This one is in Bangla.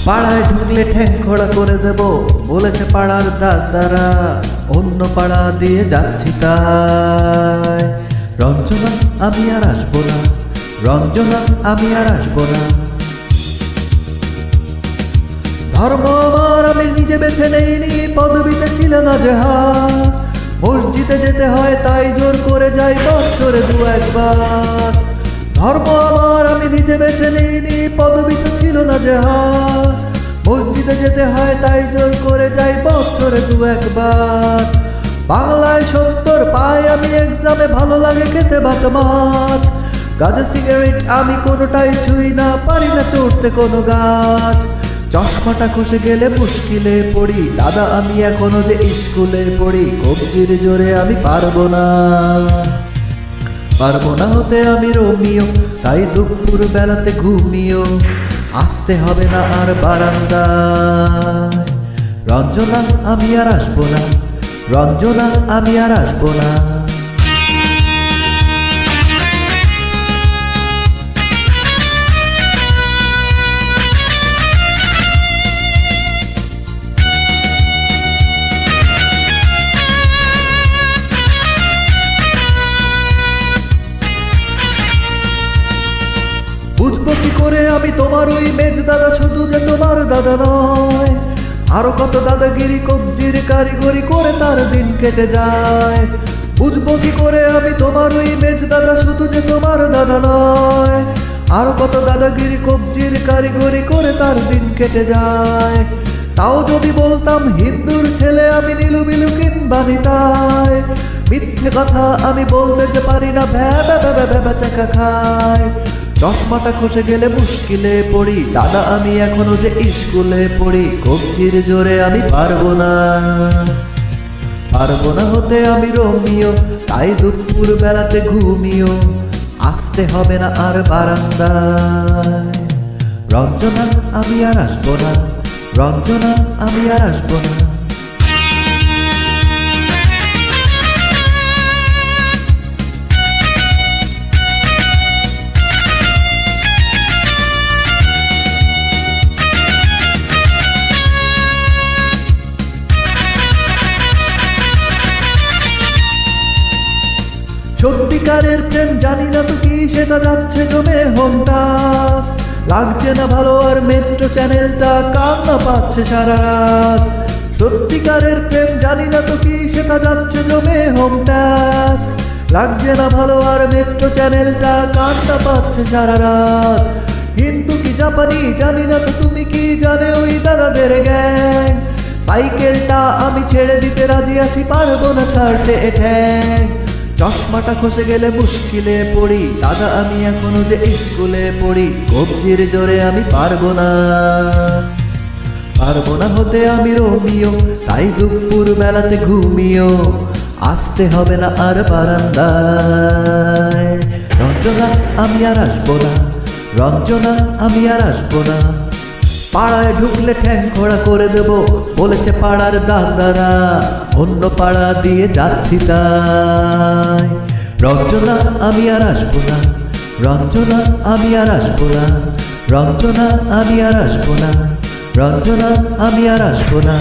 পাড়ায় ঢুকলে ঠ্যাং খোড়া করে দেব বলেছে পাড়ার দাদারা, অন্য পাড়া দিয়ে যাচ্ছি তাই। রঞ্জনা আমি আর আসবো না, রঞ্জনা আমি আর আসবো না। ধর্ম আমার আমি নিজে বেছে নেইনি, পদবিতে ছিল না যে হাত। মসজিদে যেতে হয় তাই জোর করে যাই বছরে দু একবার। ধর্ম আমার আমি নিজে বেছে নেইনি, পদবিতে ছিল না যে হাত। মসজিদে যেতে হয় তাই জোর করে যাই বছরে দু একবার। বাংলায় 70 পাই আমি এক্সামে, ভালো লাগে খেতে ভাত মাছ। গাঁজা সিগারেট আমি কোনোটাই ছুঁই না, পারি না চড়তে কোনো গাছ। চশমাটা খসে গেলে মুশকিলে পড়ি, দাদা আমি এখনো যে স্কুলে পড়ি। কবজির জোরে আমি পারবো না, পারবো না হতে আমি রোমিও, তাই দুপুর বেলাতে ঘুমিও। আসতে হবে না আর বারান্দায়। রঞ্জনা আমি আর আসবো না, রঞ্জনা আমি আর আসবো না। বুঝবো কি করে আমি তোমার ওই মেজ দাদা, শুধু যে তোমার দাদা নয়। আরো কত দাদাগিরি কবজির কারিগরি করে তার দিন কেটে যায়। বুঝবো কি করে আমি তোমার ওই মেজ দাদা, শুধু যে তোমার দাদা নয়। আরো কত দাদাগিরি কবজির কারিগরি করে তার দিন কেটে যায়। তাও যদি বলতাম হিন্দুর ছেলে আমি, নীলু বিলু কিংবা নিতাই। মিথ্যে কথা আমি বলতে যে পারি না, ভ্যাবা ভ্যাবা ভ্যাবা চাকা খায়। চশমাটা খসে গেলে মুশকিলে পড়ি, দাদা আমি এখনো যে স্কুলে পড়ি। কবজির জোরে আমি পারবো না, পারবো না হতে আমি রোমিও, তাই দুপুর বেলাতে ঘুমিও। আসতে হবে না আর বারান্দায়। রঞ্জনা আমি আর আসবো না, রঞ্জনা আমি আর আসবো না। সত্যিকারের প্রেম জানি না তো কি, সেটা যাচ্ছে জমে হোমটাস। লাগছে না ভালো আর মেট্রো চ্যানেলটা কান্না পাচ্ছে সারা রাত। সত্যিকারের প্রেম জানি না তো কি, সেটা যাচ্ছে জমে হোমটাস। লাগছে না ভালো আর মেট্রো চ্যানেলটা কান্না পাচ্ছে সারা রাত। হিন্দু কি জাপানি জানি না তো, তুমি কি জানে ওই দাদাদের গ্যাং। সাইকেলটা আমি ছেড়ে দিতে রাজি আছি, পারবো না ছাড়তে ঠ্যাং। চশমাটা খসে গেলে মুশকিলে পড়ি, দাদা আমি এখনো যে স্কুলে পড়ি। কবজির জোরে আমি পারবো না, পারবো না হতে আমি রোমিও, তাই দুপুর বেলাতে ঘুমিও। আসতে হবে না আর বারান্দায়। রঞ্জনা আমি আর আসবো না, রঞ্জনা আমি আর আসবো না। পাড়ায় ঢুকলে ঠ্যাং খোড়া করে দেব বলেছে পাড়ার দাদারা, অন্য পাড়া দিয়ে যাচ্ছি তাই। রঞ্জনা আমি আর আসবো না, রঞ্জনা আমি আর আসবো না। রঞ্জনা আমি আর আসবো না, রঞ্জনা আমি আর আসবো না।